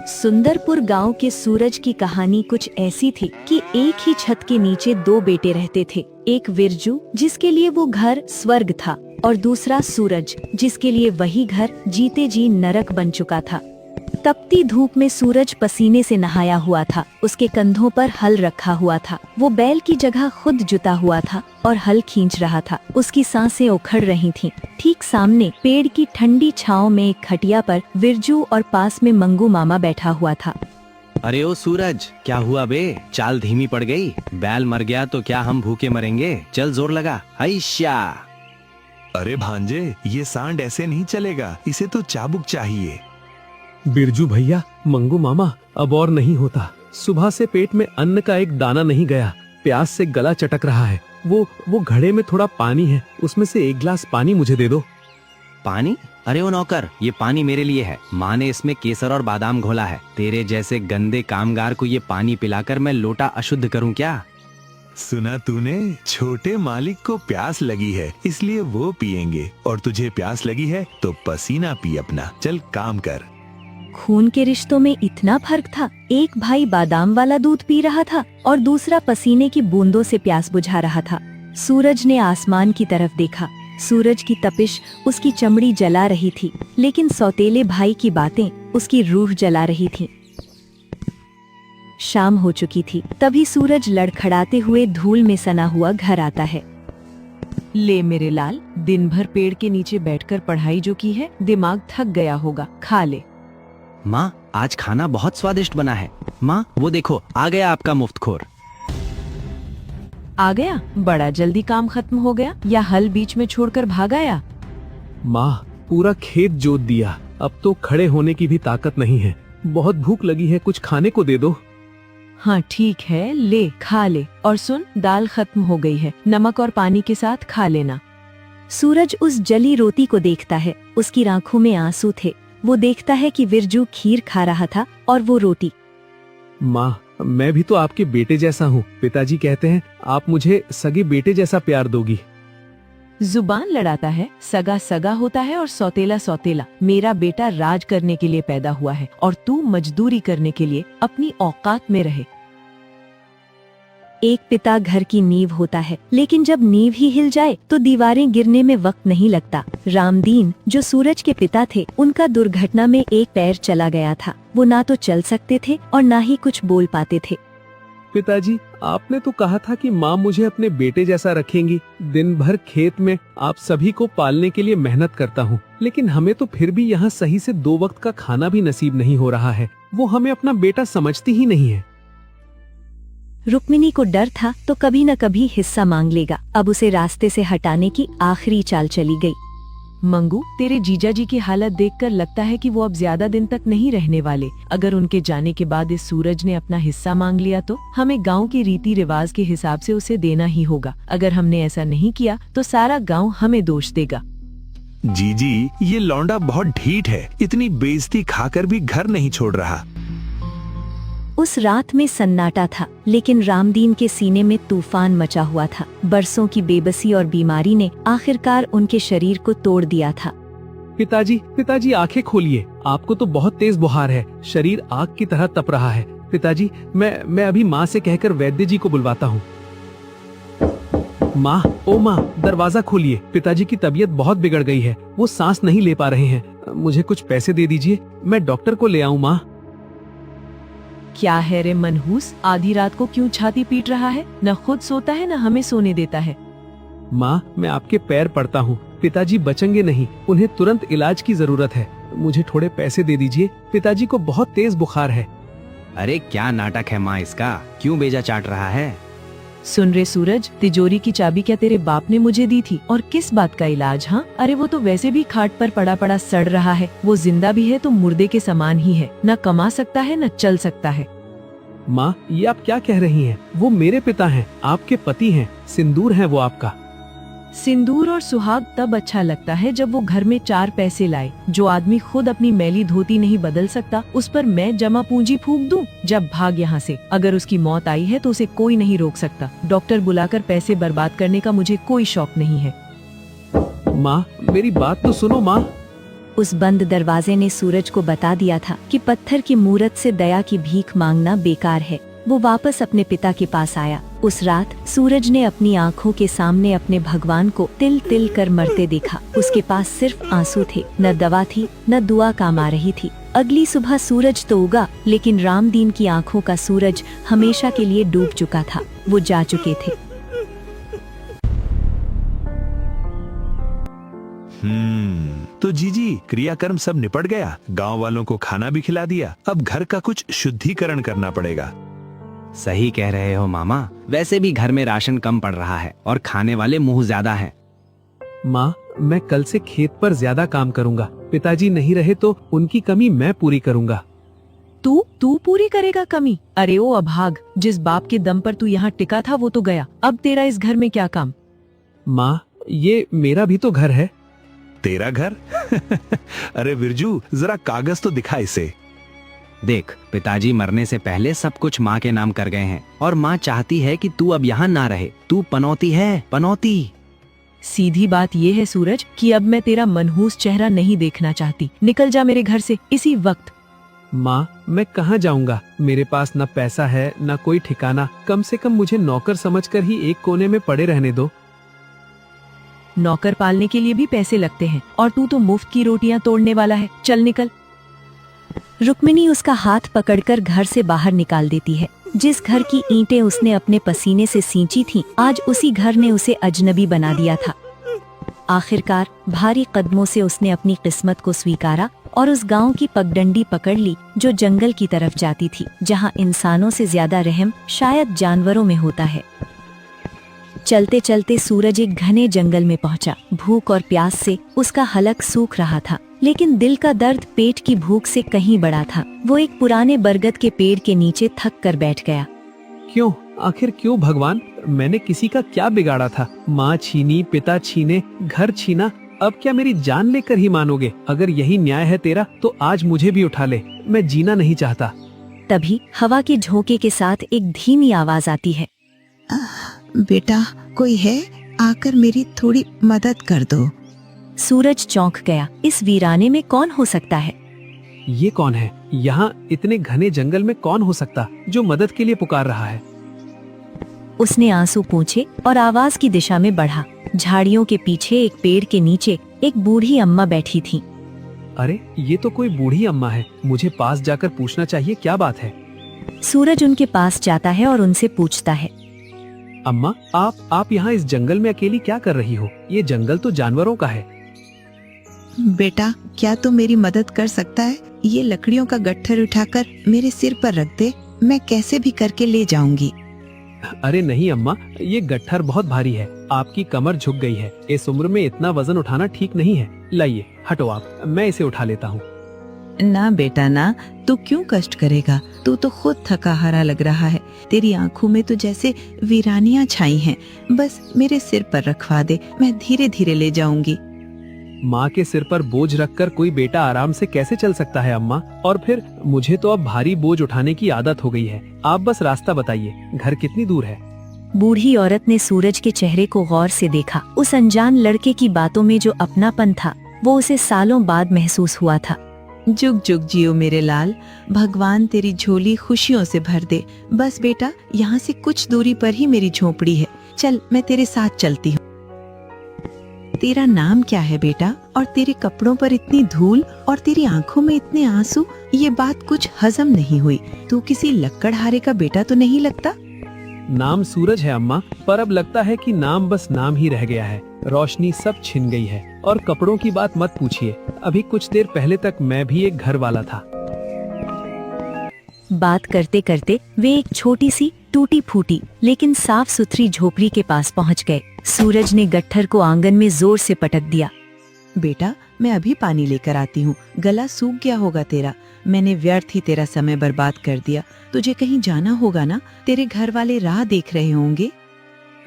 सुंदरपुर गांव के सूरज की कहानी कुछ ऐसी थी कि एक ही छत के नीचे दो बेटे रहते थे। एक विरजू जिसके लिए वो घर स्वर्ग था और दूसरा सूरज जिसके लिए वही घर जीते जी नरक बन चुका था। तपती धूप में सूरज पसीने से नहाया हुआ था। उसके कंधों पर हल रखा हुआ था। वो बैल की जगह खुद जुता हुआ था और हल खींच रहा था। उसकी सांसें उखड़ रही थीं। ठीक सामने पेड़ की ठंडी छांव में एक खटिया पर विरजू और पास में मंगू मामा बैठा हुआ था। अरे ओ सूरज, क्या हुआ बे? चाल धीमी पड़ गई। बैल मर गया तो क्या हम भूखे मरेंगे? चल जोर लगा। हैशा। अरे भांजे, ये सांड ऐसे नहीं चलेगा, इसे तो चाबुक चाहिए। बिरजू भैया, मंगू मामा, अब और नहीं होता। सुबह से पेट में अन्न का एक दाना नहीं गया। प्यास से गला चटक रहा है। वो घड़े में थोड़ा पानी है, उसमें से एक गिलास पानी मुझे दे दो। पानी? अरे ओ नौकर, ये पानी मेरे लिए है। माँ ने इसमें केसर और बादाम घोला है। तेरे जैसे गंदे कामगार को ये पानी पिलाकर मैं लोटा अशुद्ध करूँ क्या? सुना तूने? छोटे मालिक को प्यास लगी है इसलिए वो पिएंगे, और तुझे प्यास लगी है तो पसीना पी अपना। चल काम कर। खून के रिश्तों में इतना फर्क था। एक भाई बादाम वाला दूध पी रहा था और दूसरा पसीने की बूंदों से प्यास बुझा रहा था। सूरज ने आसमान की तरफ देखा। सूरज की तपिश उसकी चमड़ी जला रही थी, लेकिन सौतेले भाई की बातें उसकी रूह जला रही थीं। शाम हो चुकी थी। तभी सूरज लड़खड़ाते हुए धूल में सना हुआ घर आता है। ले मेरे लाल, दिन भर पेड़ के नीचे बैठकर पढ़ाई जो की है, दिमाग थक गया होगा, खा ले। माँ, आज खाना बहुत स्वादिष्ट बना है। माँ, वो देखो, आ गया आपका मुफ्तखोर। आ गया? बड़ा जल्दी काम खत्म हो गया, या हल बीच में छोड़कर भाग आया? माँ, पूरा खेत जोत दिया, अब तो खड़े होने की भी ताकत नहीं है। बहुत भूख लगी है, कुछ खाने को दे दो। हाँ ठीक है, ले खा ले। और सुन, दाल खत्म हो गई है, नमक और पानी के साथ खा लेना। सूरज उस जली रोटी को देखता है। उसकी आंखों में आंसू थे। वो देखता है कि विरजू खीर खा रहा था और वो रोटी। माँ, मैं भी तो आपके बेटे जैसा हूँ। पिताजी कहते हैं आप मुझे सगे बेटे जैसा प्यार दोगी। जुबान लड़ाता है। सगा सगा होता है और सौतेला सौतेला। मेरा बेटा राज करने के लिए पैदा हुआ है और तू मजदूरी करने के लिए। अपनी औकात में रहे। एक पिता घर की नींव होता है, लेकिन जब नींव ही हिल जाए तो दीवारें गिरने में वक्त नहीं लगता। रामदीन, जो सूरज के पिता थे, उनका दुर्घटना में एक पैर चला गया था। वो ना तो चल सकते थे और ना ही कुछ बोल पाते थे। पिताजी, आपने तो कहा था कि माँ मुझे अपने बेटे जैसा रखेंगी। दिन भर खेत में आप सभी को पालने के लिए मेहनत करता हूँ, लेकिन हमें तो फिर भी यहाँ सही से 2 वक्त का खाना भी नसीब नहीं हो रहा है। वो हमें अपना बेटा समझती ही नहीं है। रुक्मिणी को डर था तो कभी न कभी हिस्सा मांग लेगा। अब उसे रास्ते से हटाने की आखिरी चाल चली गई। मंगू, तेरे जीजा जी की हालत देखकर लगता है कि वो अब ज्यादा दिन तक नहीं रहने वाले। अगर उनके जाने के बाद इस सूरज ने अपना हिस्सा मांग लिया तो हमें गांव के रीति रिवाज के हिसाब से उसे देना ही होगा। अगर हमने ऐसा नहीं किया तो सारा गांव हमें दोष देगा। जीजी, ये लौंडा बहुत ढीठ है। इतनी बेइज्जती खाकर भी घर नहीं छोड़ रहा। उस रात में सन्नाटा था, लेकिन रामदीन के सीने में तूफान मचा हुआ था। बरसों की बेबसी और बीमारी ने आखिरकार उनके शरीर को तोड़ दिया था। पिताजी आंखें खोलिए। आपको तो बहुत तेज बुखार है, शरीर आग की तरह तप रहा है। पिताजी, मैं अभी माँ से कहकर वैद्य जी को बुलवाता हूँ। माँ, ओ माँ, दरवाजा खोलिए। पिताजी की तबीयत बहुत बिगड़ गई है, वो सांस नहीं ले पा रहे हैं। मुझे कुछ पैसे दे दीजिए, मैं डॉक्टर को ले आऊँ। माँ, क्या है रे मनहूस, आधी रात को क्यों छाती पीट रहा है? न खुद सोता है न हमें सोने देता है। माँ, मैं आपके पैर पड़ता हूँ। पिताजी बचेंगे नहीं, उन्हें तुरंत इलाज की जरूरत है। मुझे थोड़े पैसे दे दीजिए, पिताजी को बहुत तेज बुखार है। अरे क्या नाटक है माँ इसका, क्यों बेजा चाट रहा है? सुन रे सूरज, तिजोरी की चाबी क्या तेरे बाप ने मुझे दी थी? और किस बात का इलाज? हाँ, अरे वो तो वैसे भी खाट पर पड़ा पड़ा सड़ रहा है। वो जिंदा भी है तो मुर्दे के समान ही है, न कमा सकता है न चल सकता है। माँ, ये आप क्या कह रही हैं? वो मेरे पिता हैं, आपके पति हैं, सिंदूर है वो आपका। सिंदूर और सुहाग तब अच्छा लगता है जब वो घर में 4 पैसे लाए। जो आदमी खुद अपनी मैली धोती नहीं बदल सकता, उस पर मैं जमा पूंजी फूंक दूं? जब भाग यहाँ से। अगर उसकी मौत आई है तो उसे कोई नहीं रोक सकता। डॉक्टर बुलाकर पैसे बर्बाद करने का मुझे कोई शौक नहीं है। माँ, मेरी बात तो सुनो। माँ, उस बंद दरवाजे ने सूरज को बता दिया था कि पत्थर की मूरत से दया की भीख मांगना बेकार है। वो वापस अपने पिता के पास आया। उस रात सूरज ने अपनी आँखों के सामने अपने भगवान को तिल तिल कर मरते देखा। उसके पास सिर्फ आंसू थे, न दवा थी, न दुआ काम आ रही थी। अगली सुबह सूरज तो उगा, लेकिन रामदीन की आँखों का सूरज हमेशा के लिए डूब चुका था। वो जा चुके थे। तो जीजी, क्रियाकर्म सब निपट गया। गांव वालों को खाना भी खिला दिया। अब घर का कुछ शुद्धिकरण करना पड़ेगा। सही कह रहे हो मामा। वैसे भी घर में राशन कम पड़ रहा है और खाने वाले मुंह ज्यादा हैं। माँ, मैं कल से खेत पर ज्यादा काम करूँगा। पिताजी नहीं रहे तो उनकी कमी मैं पूरी करूँगा। तू पूरी करेगा कमी? अरे ओ अभाग, जिस बाप के दम पर तू यहाँ टिका था वो तो गया। अब तेरा इस घर में क्या काम? माँ, ये मेरा भी तो घर है। तेरा घर? अरे बिरजू, जरा कागज तो दिखा इसे। देख, पिताजी मरने से पहले सब कुछ माँ के नाम कर गए हैं और माँ चाहती है कि तू अब यहाँ ना रहे। तू पनौती है, पनौती। सीधी बात ये है सूरज कि अब मैं तेरा मनहूस चेहरा नहीं देखना चाहती। निकल जा मेरे घर से इसी वक्त। माँ, मैं कहाँ जाऊँगा? मेरे पास न पैसा है न कोई ठिकाना। कम से कम मुझे नौकर समझकर ही एक कोने में पड़े रहने दो। नौकर पालने के लिए भी पैसे लगते हैं और तू तो मुफ्त की रोटियां तोड़ने वाला है। चल निकल। रुक्मिणी उसका हाथ पकड़कर घर से बाहर निकाल देती है। जिस घर की ईंटें उसने अपने पसीने से सींची थीं, आज उसी घर ने उसे अजनबी बना दिया था। आखिरकार भारी कदमों से उसने अपनी किस्मत को स्वीकारा और उस गांव की पगडंडी पकड़ ली जो जंगल की तरफ जाती थी, जहां इंसानों से ज्यादा रहम शायद जानवरों में होता है। चलते चलते सूरज एक घने जंगल में पहुंचा। भूख और प्यास से उसका हलक सूख रहा था, लेकिन दिल का दर्द पेट की भूख से कहीं बड़ा था। वो एक पुराने बरगद के पेड़ के नीचे थक कर बैठ गया। क्यों? आखिर क्यों भगवान? मैंने किसी का क्या बिगाड़ा था? माँ छीनी, पिता छीने, घर छीना। अब क्या मेरी जान लेकर ही मानोगे? अगर यही न्याय है तेरा तो आज मुझे भी उठा ले। मैं जीना नहीं चाहता। तभी हवा के झोंके के साथ एक धीमी आवाज आती है। बेटा, कोई है? आकर मेरी थोड़ी मदद कर दो। सूरज चौंक गया। इस वीराने में कौन हो सकता है? ये कौन है? यहाँ इतने घने जंगल में कौन हो सकता जो मदद के लिए पुकार रहा है? उसने आंसू पोंछे और आवाज की दिशा में बढ़ा। झाड़ियों के पीछे एक पेड़ के नीचे एक बूढ़ी अम्मा बैठी थी। अरे, ये तो कोई बूढ़ी अम्मा है। मुझे पास जाकर पूछना चाहिए, क्या बात है? सूरज उनके पास जाता है और उनसे पूछता है, अम्मा, आप यहाँ इस जंगल में अकेली क्या कर रही हो? ये जंगल तो जानवरों का है। बेटा, क्या तू मेरी मदद कर सकता है? ये लकड़ियों का गट्ठर उठाकर मेरे सिर पर रख दे, मैं कैसे भी करके ले जाऊंगी। अरे नहीं अम्मा, ये गट्ठर बहुत भारी है। आपकी कमर झुक गई है। इस उम्र में इतना वजन उठाना ठीक नहीं है। लाइए, हटो आप, मैं इसे उठा लेता हूँ। ना बेटा ना, तू क्यों कष्ट करेगा? तू तो खुद थका हारा लग रहा है। तेरी आंखों में तो जैसे वीरानियां छाई हैं। बस मेरे सिर पर रखवा दे, मैं धीरे धीरे ले जाऊंगी। माँ के सिर पर बोझ रखकर कोई बेटा आराम से कैसे चल सकता है अम्मा? और फिर मुझे तो अब भारी बोझ उठाने की आदत हो गई है। आप बस रास्ता बताइए, घर कितनी दूर है? बूढ़ी औरत ने सूरज के चेहरे को गौर से देखा। उस अनजान लड़के की बातों में जो अपनापन था, वो उसे सालों बाद महसूस हुआ था। जुग जुग जियो मेरे लाल, भगवान तेरी झोली खुशियों से भर दे। बस बेटा, यहाँ से कुछ दूरी पर ही मेरी झोपड़ी है। चल, मैं तेरे साथ चलती हूँ। तेरा नाम क्या है बेटा? और तेरे कपड़ों पर इतनी धूल और तेरी आंखों में इतने आंसू? ये बात कुछ हजम नहीं हुई। तू किसी लक्कड़हारे का बेटा तो नहीं लगता? नाम सूरज है अम्मा, पर अब लगता है कि नाम बस नाम ही रह गया है। रोशनी सब छिन गई है। और कपड़ों की बात मत पूछिए, अभी कुछ देर पहले तक मैं भी एक घर वाला था। बात करते करते वे एक छोटी सी टूटी फूटी लेकिन साफ सुथरी झोपड़ी के पास पहुंच गए। सूरज ने गट्ठर को आंगन में जोर से पटक दिया। बेटा, मैं अभी पानी लेकर आती हूँ। गला सूख गया होगा तेरा। मैंने व्यर्थ ही तेरा समय बर्बाद कर दिया। तुझे कहीं जाना होगा ना? तेरे घर वाले राह देख रहे होंगे।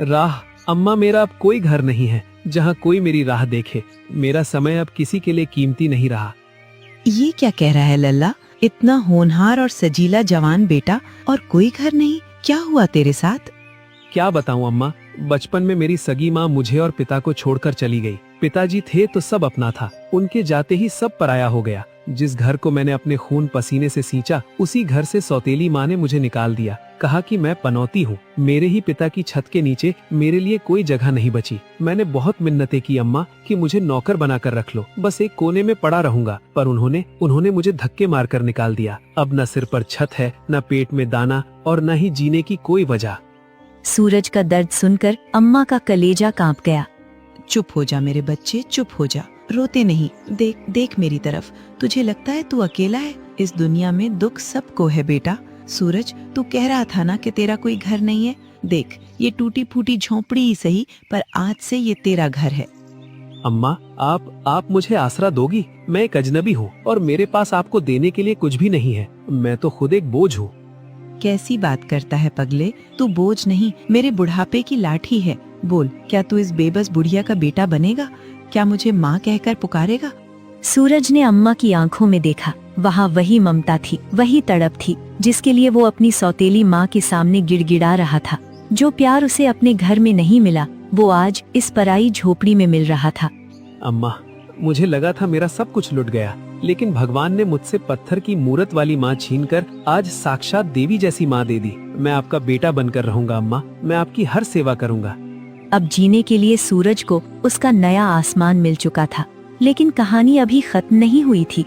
राह? अम्मा, मेरा अब कोई घर नहीं है जहाँ कोई मेरी राह देखे। मेरा समय अब किसी के लिए कीमती नहीं रहा। ये क्या कह रहा है लल्ला? इतना होनहार और सजीला जवान बेटा और कोई घर नहीं? क्या हुआ तेरे साथ? क्या बताऊं अम्मा, बचपन में मेरी सगी माँ मुझे और पिता को छोड़कर चली गई। पिताजी थे तो सब अपना था, उनके जाते ही सब पराया हो गया। जिस घर को मैंने अपने खून पसीने से सींचा, उसी घर से सौतेली माँ ने मुझे निकाल दिया। कहा कि मैं पनौती हूँ, मेरे ही पिता की छत के नीचे मेरे लिए कोई जगह नहीं बची। मैंने बहुत मिन्नतें की अम्मा कि मुझे नौकर बनाकर रख लो, बस एक कोने में पड़ा रहूंगा, पर उन्होंने मुझे धक्के मारकर निकाल दिया। अब न सिर पर छत है, न पेट में दाना और न ही जीने की कोई वजह। सूरज का दर्द सुनकर अम्मा का कलेजा कांप गया। चुप हो जा मेरे बच्चे, चुप हो जा, रोते नहीं। देख देख मेरी तरफ, तुझे लगता है तू अकेला है? इस दुनिया में दुख सबको है बेटा। सूरज, तू कह रहा था ना कि तेरा कोई घर नहीं है। देख, ये टूटी फूटी झोंपड़ी ही सही, पर आज से ये तेरा घर है। अम्मा, आप मुझे आसरा दोगी? मैं एक अजनबी हूँ और मेरे पास आपको देने के लिए कुछ भी नहीं है। मैं तो खुद एक बोझ हूँ। कैसी बात करता है पगले, तू बोझ नहीं, मेरे बुढ़ापे की लाठी है। बोल, क्या तू इस बेबस बुढ़िया का बेटा बनेगा? क्या मुझे माँ कहकर पुकारेगा? सूरज ने अम्मा की आंखों में देखा। वहाँ वही ममता थी, वही तड़प थी, जिसके लिए वो अपनी सौतेली माँ के सामने गिड़गिड़ा रहा था। जो प्यार उसे अपने घर में नहीं मिला, वो आज इस पराई झोपड़ी में मिल रहा था। अम्मा, मुझे लगा था मेरा सब कुछ लुट गया, लेकिन भगवान ने मुझसे पत्थर की मूरत वाली माँ छीनकर आज साक्षात देवी जैसी माँ दे दी। मैं आपका बेटा बनकर रहूंगा अम्मा, मैं आपकी हर सेवा करूंगा। अब जीने के लिए सूरज को उसका नया आसमान मिल चुका था, लेकिन कहानी अभी खत्म नहीं हुई थी।